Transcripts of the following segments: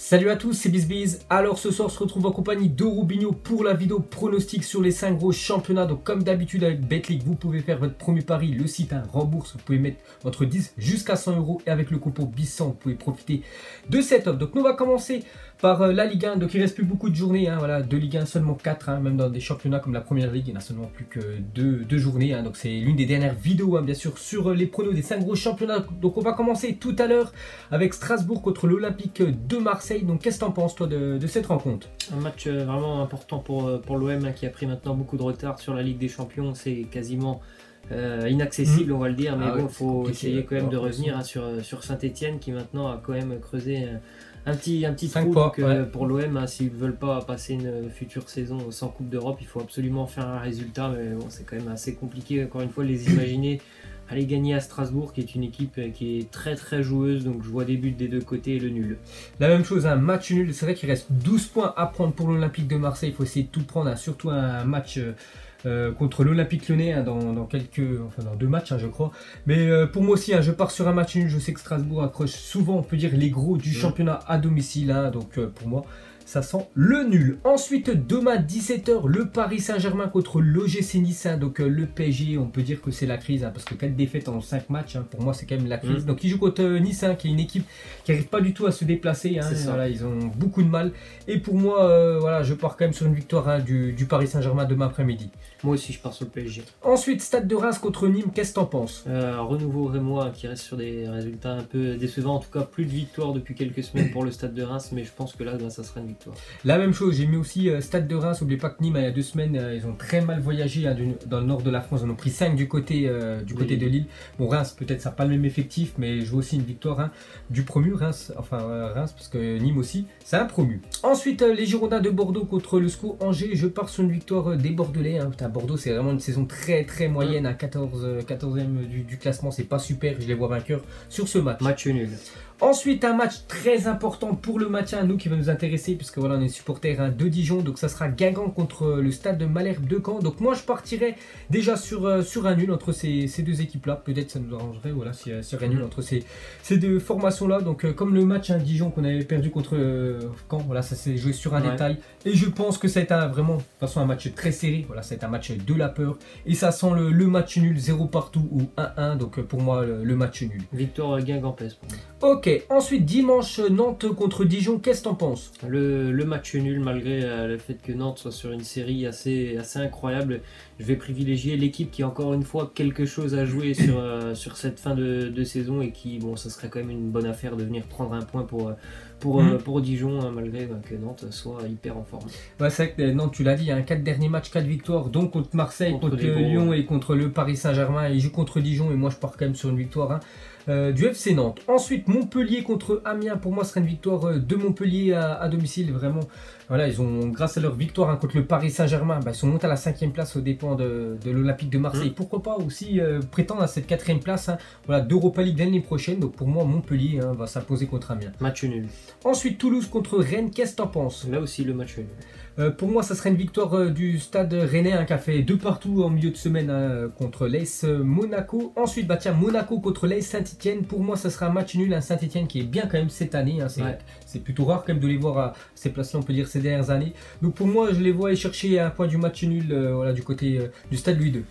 Salut à tous, c'est BizBiz. Alors ce soir, on se retrouve en compagnie de Rubinho pour la vidéo pronostic sur les 5 gros championnats. Donc comme d'habitude avec Betclic, vous pouvez faire votre premier pari. Le site rembourse, vous pouvez mettre entre 10 jusqu'à 100 euros. Et avec le coupon BIZ100, vous pouvez profiter de cette offre. Donc nous on va commencer par la Ligue 1. Donc il ne reste plus beaucoup de journées. Voilà, de Ligue 1, seulement 4. Même dans des championnats comme la Première Ligue, il n'y en a seulement plus que 2 journées. Donc c'est l'une des dernières vidéos, bien sûr, sur les pronos des 5 gros championnats. Donc on va commencer tout à l'heure avec Strasbourg contre l'Olympique de Marseille. Donc qu'est-ce que tu en penses toi de cette rencontre? Un match vraiment important pour l'OM qui a pris maintenant beaucoup de retard sur la Ligue des Champions. C'est quasiment inaccessible, on va le dire, mais bon, il faut essayer quand même de revenir sur Saint-Etienne qui maintenant a quand même creusé un petit trou pour l'OM. S'ils ne veulent pas passer une future saison sans Coupe d'Europe, il faut absolument faire un résultat, mais bon, c'est quand même assez compliqué encore une fois de les imaginer aller gagner à Strasbourg, qui est une équipe qui est très joueuse, donc je vois des buts des deux côtés et le nul. La même chose, un match nul, c'est vrai qu'il reste 12 points à prendre pour l'Olympique de Marseille, il faut essayer de tout prendre, surtout un match contre l'Olympique Lyonnais dans 2 matchs je crois. Mais pour moi aussi, je pars sur un match nul, je sais que Strasbourg accroche souvent, on peut dire, les gros du championnat à domicile, donc pour moi, ça sent le nul. Ensuite, demain 17h, le Paris Saint-Germain contre l'OGC Nice. Donc le PSG, on peut dire que c'est la crise, parce que 4 défaites en 5 matchs, pour moi c'est quand même la crise. Donc ils jouent contre Nice, qui est une équipe qui n'arrive pas du tout à se déplacer. Voilà, ils ont beaucoup de mal. Et pour moi, voilà, je pars quand même sur une victoire du Paris Saint-Germain demain après-midi. Moi aussi je pars sur le PSG. Ensuite, Stade de Reims contre Nîmes, qu'est-ce que t'en penses? Renouveau rémois qui reste sur des résultats un peu décevants. En tout cas, plus de victoires depuis quelques semaines pour le Stade de Reims, mais je pense que là, ça sera une victoire. La même chose, j'ai mis aussi Stade de Reims. N'oubliez pas que Nîmes, il y a 2 semaines, ils ont très mal voyagé dans le nord de la France. Ils en ont pris 5 du côté de Lille. Bon, Reims, peut-être ça n'a pas le même effectif, mais je vois aussi une victoire du promu, Reims, parce que Nîmes aussi, c'est un promu. Ensuite, les Girondins de Bordeaux contre le SCO Angers. Je pars sur une victoire des Bordelais. Bordeaux, c'est vraiment une saison très moyenne, à 14e du classement. C'est pas super, je les vois vainqueurs sur ce match. Match nul. Ensuite, un match très important pour le maintien, nous qui va nous intéresser, puisque voilà, on est supporters de Dijon, donc ça sera Guingamp contre le Stade de Malherbe de Caen. Donc moi je partirais déjà sur un nul entre ces deux équipes-là. Peut-être ça nous arrangerait, voilà, sur un nul entre ces deux formations-là. Donc comme le match Dijon qu'on avait perdu contre Caen, voilà, ça s'est joué sur un détail. Et je pense que ça va être vraiment, de toute façon, un match très serré. Voilà, ça va être un match de la peur. Et ça sent le match nul, 0 partout ou 1-1. Donc pour moi, le match nul. Victoire guingampaise pour moi. Ok, ensuite dimanche, Nantes contre Dijon, qu'est-ce que t'en penses? Le match nul, malgré le fait que Nantes soit sur une série assez incroyable, je vais privilégier l'équipe qui a encore une fois quelque chose à jouer sur cette fin de saison, et qui, bon, ça serait quand même une bonne affaire de venir prendre un point pour Dijon, malgré que Nantes soit hyper en forme. Ouais, c'est vrai que Nantes, tu l'as dit, 4 derniers matchs, 4 victoires, donc contre Marseille, contre Lyon et contre le Paris Saint-Germain. Ils jouent contre Dijon et moi je pars quand même sur une victoire du FC Nantes. Ensuite, Montpellier contre Amiens, pour moi ce serait une victoire de Montpellier à domicile. Vraiment, voilà, ils ont, grâce à leur victoire contre le Paris Saint-Germain, ils sont montés à la 5e place aux dépens de l'Olympique de Marseille. Pourquoi pas aussi prétendre à cette 4e place voilà, d'Europa League l'année prochaine. Donc pour moi, Montpellier va s'imposer contre Amiens. Match nul. Ensuite, Toulouse contre Rennes, qu'est-ce que t'en penses? Là aussi, le match nul. Pour moi, ça serait une victoire du Stade Rennais, qui a fait 2 partout en milieu de semaine contre l'AS Monaco. Ensuite, Monaco contre l'AS Saint-Etienne. Pour moi, ça sera un match nul, un Saint-Etienne qui est bien quand même cette année. C'est plutôt rare quand même de les voir à ces places-là, on peut dire, ces dernières années. Donc pour moi, je les vois aller chercher un point du match nul voilà, du côté du Stade Louis II.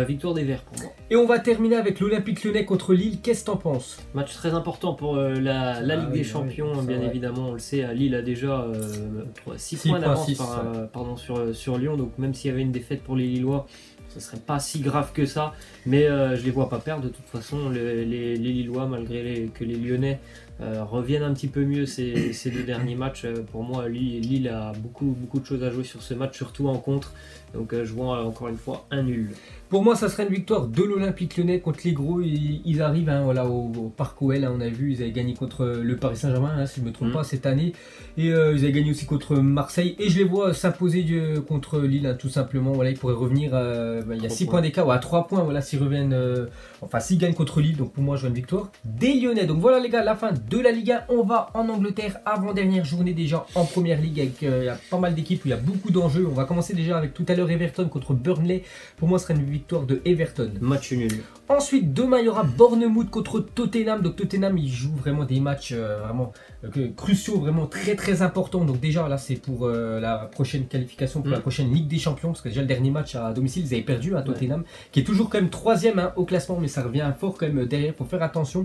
Victoire des Verts pour moi. Et on va terminer avec l'Olympique Lyonnais contre Lille. Qu'est-ce que t'en penses? Match très important pour la Ligue des Champions, bien évidemment, on le sait. Lille a déjà 6 points d'avance sur Lyon, donc même s'il y avait une défaite pour les Lillois, ce serait pas si grave que ça, mais je les vois pas perdre de toute façon. Les Lillois, malgré que les Lyonnais reviennent un petit peu mieux ces 2 derniers matchs, pour moi Lille a beaucoup de choses à jouer sur ce match, surtout en contre. Donc je vois encore une fois un nul. Pour moi, ça serait une victoire de l'Olympique Lyonnais contre les gros. Ils arrivent voilà, au Parc OL, on a vu, ils avaient gagné contre le Paris Saint-Germain, si je ne me trompe pas, cette année. Et ils avaient gagné aussi contre Marseille. Et je les vois s'imposer contre Lille, tout simplement. Voilà, ils pourraient revenir, il y a 6 points d'écart, à 3 points, voilà, s'ils reviennent, s'ils gagnent contre Lille. Donc pour moi, je vois une victoire des Lyonnais. Donc voilà les gars, la fin de la Ligue 1. On va en Angleterre, avant-dernière journée déjà en première ligue avec il y a pas mal d'équipes où il y a beaucoup d'enjeux. On va commencer déjà avec tout à l'heure Everton contre Burnley. Pour moi, ce sera une victoire de Everton. Match nul. Ensuite, demain, il y aura Bournemouth contre Tottenham. Donc Tottenham, il joue vraiment des matchs vraiment cruciaux, vraiment très très importants. Donc déjà, là, c'est pour la prochaine qualification, pour la prochaine Ligue des Champions. Parce que déjà, le dernier match à domicile, ils avaient perdu à Tottenham, qui est toujours quand même 3e au classement. Mais ça revient fort quand même derrière, faut faire attention.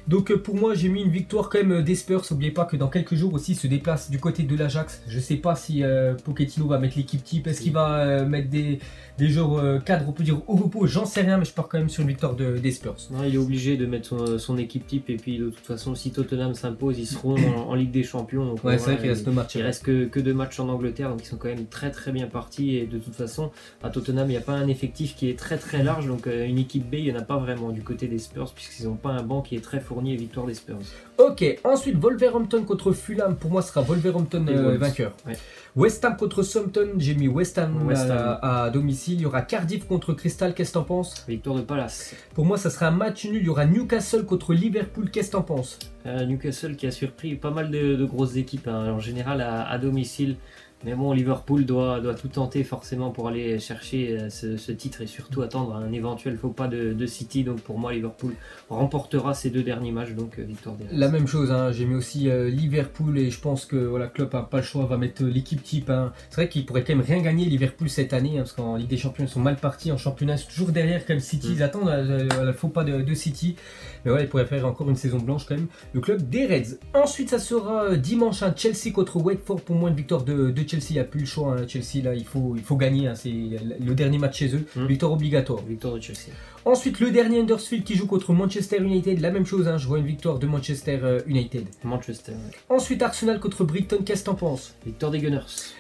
Donc pour moi, j'ai mis une victoire quand même des Spurs. N'oubliez pas que dans quelques jours aussi, il se déplace du côté de l'Ajax. Je ne sais pas si Pochettino va mettre l'équipe type. Est-ce qu'il va mettre des joueurs cadres, on peut dire, au repos? J'en sais rien, mais je pars quand même sur une victoire des Spurs. Non, il est obligé de mettre son équipe type. Et puis de toute façon, si Tottenham s'impose, ils seront en Ligue des Champions. Donc, ouais, c'est vrai qu'il reste 2 matchs. Il reste que 2 matchs en Angleterre. Donc ils sont quand même très très bien partis. Et de toute façon, à Tottenham, il n'y a pas un effectif qui est très très large. Donc une équipe B, il n'y en a pas vraiment du côté des Spurs, puisqu'ils n'ont pas un banc qui est très fourni. Et victoire des Spurs. Ok, ensuite Wolverhampton contre Fulham, pour moi ce sera Wolverhampton vainqueur. Ouais. West Ham contre Southampton, j'ai mis West Ham à domicile. Il y aura Cardiff contre Crystal, qu'est-ce que t'en penses? Victoire de Palace. Pour moi ça sera un match nul, il y aura Newcastle contre Liverpool, qu'est-ce que t'en penses? Newcastle qui a surpris pas mal de grosses équipes en général à domicile. Mais bon, Liverpool doit tout tenter forcément pour aller chercher ce titre et surtout attendre un éventuel faux pas de City. Donc pour moi, Liverpool remportera ces 2 derniers matchs, donc victoire des Reds. La même chose, hein, j'ai mis aussi Liverpool et je pense que voilà, Klopp n'a pas le choix, va mettre l'équipe type. Hein. C'est vrai qu'il pourrait quand même rien gagner Liverpool cette année, hein, parce qu'en Ligue des Champions ils sont mal partis, en championnat ils sont toujours derrière comme City, ils attendent le faux pas de City. Mais voilà, il pourrait faire encore une saison blanche quand même, le club des Reds. Ensuite ça sera dimanche, hein, Chelsea contre Watford, pour moi une victoire de Chelsea, il n'y a plus le choix, hein. Chelsea là il faut gagner, hein. C'est le dernier match chez eux, victoire obligatoire. Victoire de Chelsea. Ensuite le dernier Huddersfield qui joue contre Manchester United, la même chose, hein, je vois une victoire de Manchester United. Manchester, ouais. Ensuite Arsenal contre Brighton, qu'est-ce que t'en penses? Victoire des Gunners.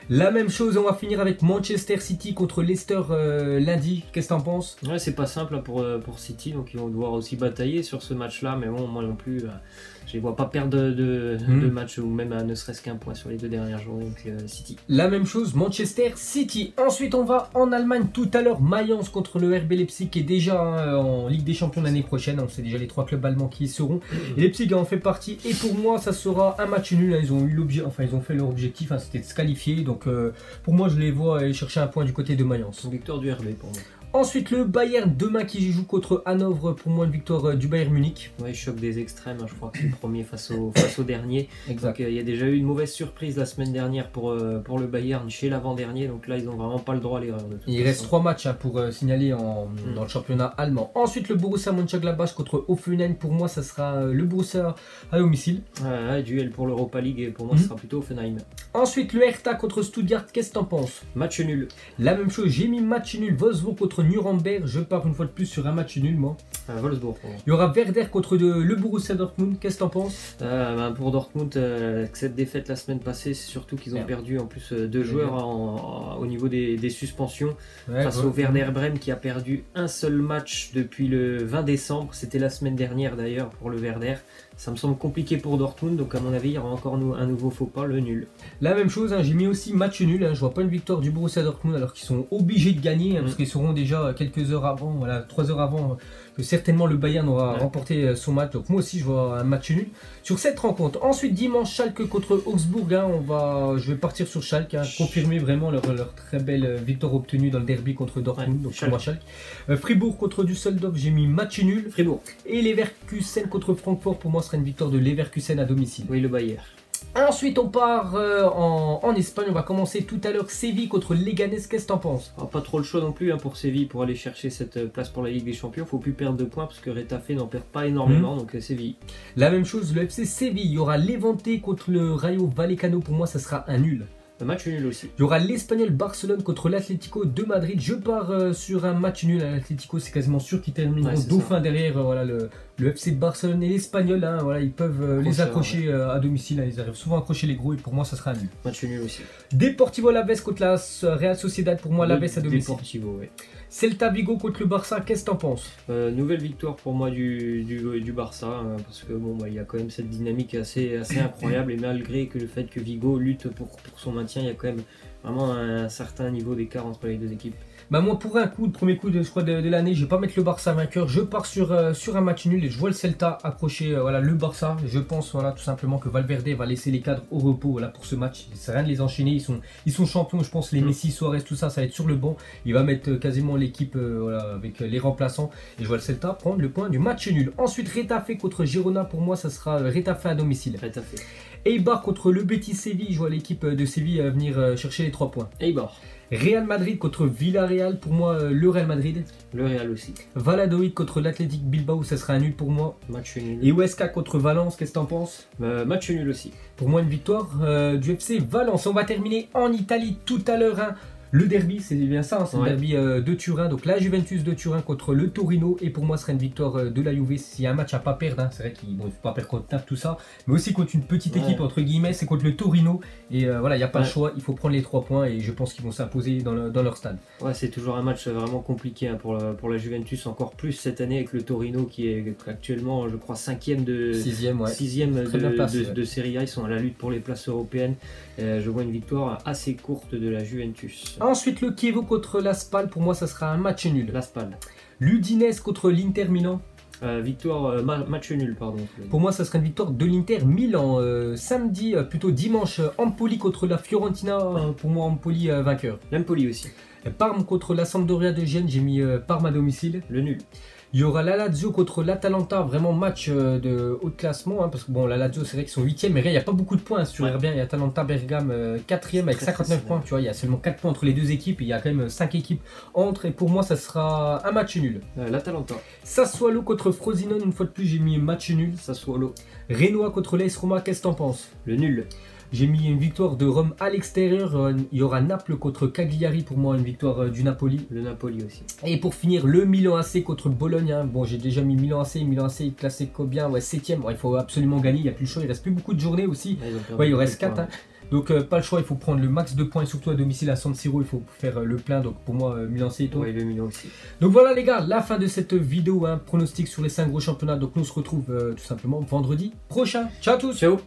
La même chose, on va finir avec Manchester City contre Leicester lundi, qu'est-ce que t'en penses? Ouais, c'est pas simple hein, pour City, donc ils vont devoir aussi batailler sur ce match là, mais bon, moi non plus je les vois pas perdre de match ou même ne serait-ce qu'un point sur les 2 dernières journées, donc City. La même chose, Manchester City. Ensuite on va en Allemagne tout à l'heure, Mayence contre le RB Leipzig qui est déjà en Ligue des Champions l'année prochaine, on sait déjà les 3 clubs allemands qui y seront, et Leipzig en fait partie, et pour moi ça sera un match nul, hein. Ils ont eu l'objet, enfin ils ont fait leur objectif, hein, c'était de se qualifier, donc pour moi je les vois aller chercher un point du côté de Mayence. Victoire du RB pour moi. Ensuite le Bayern demain qui joue contre Hanovre, pour moi une victoire du Bayern Munich. Ouais, choc des extrêmes, hein. Je crois que c'est le premier face au dernier. Exact. Il y a déjà eu une mauvaise surprise la semaine dernière pour le Bayern chez l'avant-dernier, donc là ils n'ont vraiment pas le droit à l'erreur. Il reste 3 matchs hein, pour signaler dans le championnat allemand. Ensuite le Borussia Mönchengladbach contre Hoffenheim, pour moi ça sera le Borussia à domicile. Duel pour l'Europa League et pour moi ce sera plutôt Hoffenheim. Ensuite le Hertha contre Stuttgart, qu'est-ce que t'en penses? Match nul. La même chose, j'ai mis match nul, Wolfsburg contre Nuremberg, je pars une fois de plus sur un match nul moi. Wolfsburg. Il y aura Werder contre le Borussia Dortmund, qu'est-ce que t'en penses? Pour Dortmund, cette défaite la semaine passée, c'est surtout qu'ils ont perdu en plus 2 joueurs au niveau des suspensions face au Werder Bremen qui a perdu un seul match depuis le 20 décembre, c'était la semaine dernière d'ailleurs pour le Werder. Ça me semble compliqué pour Dortmund, donc à mon avis il y aura encore un nouveau faux pas, le nul. La même chose, hein, j'ai mis aussi match nul, hein, je vois pas une victoire du Borussia Dortmund alors qu'ils sont obligés de gagner, hein, parce qu'ils seront déjà quelques heures avant, voilà, 3 heures avant que certainement le Bayern aura remporté son match, donc moi aussi je vois un match nul sur cette rencontre. Ensuite dimanche Schalke contre Augsbourg, hein, je vais partir sur Schalke, hein, confirmer vraiment leur très belle victoire obtenue dans le derby contre Dortmund, donc pour moi Schalke. Fribourg contre Düsseldorf, j'ai mis match nul. Fribourg. Et Leverkusen contre Francfort, pour moi ce sera une victoire de Leverkusen à domicile. Oui, le Bayern. Ensuite on part en Espagne, on va commencer tout à l'heure Séville contre Leganés, qu'est-ce que t'en penses? Pas trop le choix non plus hein, pour Séville pour aller chercher cette place pour la Ligue des Champions, faut plus perdre de points parce que Retafe n'en perd pas énormément, donc Séville. La même chose, le FC Séville, il y aura Levante contre le Rayo Vallecano, pour moi ça sera un nul. Un match nul aussi. Il y aura l'Espagnol Barcelone contre l'Atlético de Madrid. Je pars sur un match nul. L'Atlético, c'est quasiment sûr qu'ils termineront dauphin derrière voilà, le FC Barcelone et l'Espagnol. Hein, voilà, ils peuvent les accrocher à domicile. Hein, ils arrivent souvent à accrocher les gros et pour moi, ça sera un nul. Match nul aussi. Deportivo Alavés contre la Real Sociedad. Pour moi, Alavés à domicile. Deportivo, ouais. Celta Vigo contre le Barça, qu'est-ce que t'en penses? Nouvelle victoire pour moi du Barça, hein, parce que bon, il y a quand même cette dynamique assez incroyable et malgré que le fait que Vigo lutte pour son maintien maintien, il y a quand même vraiment un certain niveau d'écart entre les deux équipes. Bah moi pour un coup, le premier coup je crois de l'année, je vais pas mettre le Barça vainqueur, je pars sur un match nul et je vois le Celta accrocher voilà, le Barça. Je pense voilà, tout simplement que Valverde va laisser les cadres au repos voilà, pour ce match. C'est rien de les enchaîner, ils sont champions, je pense, les Messi, Suarez, tout ça, ça va être sur le banc. Il va mettre quasiment l'équipe voilà, avec les remplaçants et je vois le Celta prendre le point du match nul. Ensuite Retafe contre Girona, pour moi ça sera Retafe à domicile. Retafe. Eibar contre le Betis Séville, je vois l'équipe de Séville venir chercher les 3 points. Eibar. Real Madrid contre Villarreal, pour moi le Real Madrid. Le Real aussi. Valladolid contre l'Athletic Bilbao, ça sera un nul pour moi. Match nul. Et Huesca contre Valence, qu'est-ce que t'en penses? Match nul aussi. Pour moi une victoire du FC Valence. On va terminer en Italie tout à l'heure. Hein. Le derby, c'est bien ça, hein, c'est le derby de Turin. Donc la Juventus de Turin contre le Torino. Et pour moi, ce serait une victoire de la Juve. S'il y a un match à pas perdre, hein, c'est vrai qu'il ne faut pas perdre contre tout ça. Mais aussi contre une petite équipe, entre guillemets, c'est contre le Torino. Et voilà, il n'y a pas le choix. Il faut prendre les 3 points. Et je pense qu'ils vont s'imposer dans leur stade. Ouais, c'est toujours un match vraiment compliqué hein, pour la Juventus. Encore plus cette année avec le Torino qui est actuellement, je crois, 5e de 6e de Serie A. Ils sont à la lutte pour les places européennes. Je vois une victoire assez courte de la Juventus. Ensuite, le Chievo contre la Spal, pour moi, ça sera un match nul. La Spal. L'Udinese contre l'Inter Milan. Match nul, pardon. Pour moi, ça serait une victoire de l'Inter Milan. Samedi, plutôt dimanche, Empoli contre la Fiorentina. Pour moi, Empoli vainqueur. L'Empoli aussi. Parme contre la Sampdoria de Gênes, j'ai mis Parme à domicile. Le nul. Il y aura la Lazio contre l'Atalanta, vraiment match de haut de classement, hein, parce que bon, la Lazio c'est vrai qu'ils sont 8e, mais il n'y a pas beaucoup de points, hein, si tu regardes bien, il y a Atalanta, Bergame 4e avec 59 points, tu vois, il y a seulement 4 points entre les deux équipes, et il y a quand même 5 équipes entre, et pour moi ça sera un match nul. L'Atalanta. Sassuolo contre Frosinone, une fois de plus j'ai mis match nul. Sassuolo. Renoir contre l'AS Roma, qu'est-ce que t'en penses? Le nul. J'ai mis une victoire de Rome à l'extérieur. Il y aura Naples contre Cagliari, pour moi une victoire du Napoli. Le Napoli aussi. Et pour finir, le Milan AC contre Bologne. Hein. Bon, j'ai déjà mis Milan AC classé combien? Ouais, 7e. Ouais, il faut absolument gagner, il n'y a plus le choix, il reste plus beaucoup de journées aussi. Ouais, il en reste 4. Hein. Donc pas le choix, il faut prendre le max de points, et surtout à domicile à San Siro, il faut faire le plein. Donc pour moi, Milan AC et toi. Oui, le Milan aussi. Donc voilà les gars, la fin de cette vidéo, hein, pronostic sur les 5 gros championnats. Donc nous on se retrouve tout simplement vendredi prochain. Ciao à tous. Ciao.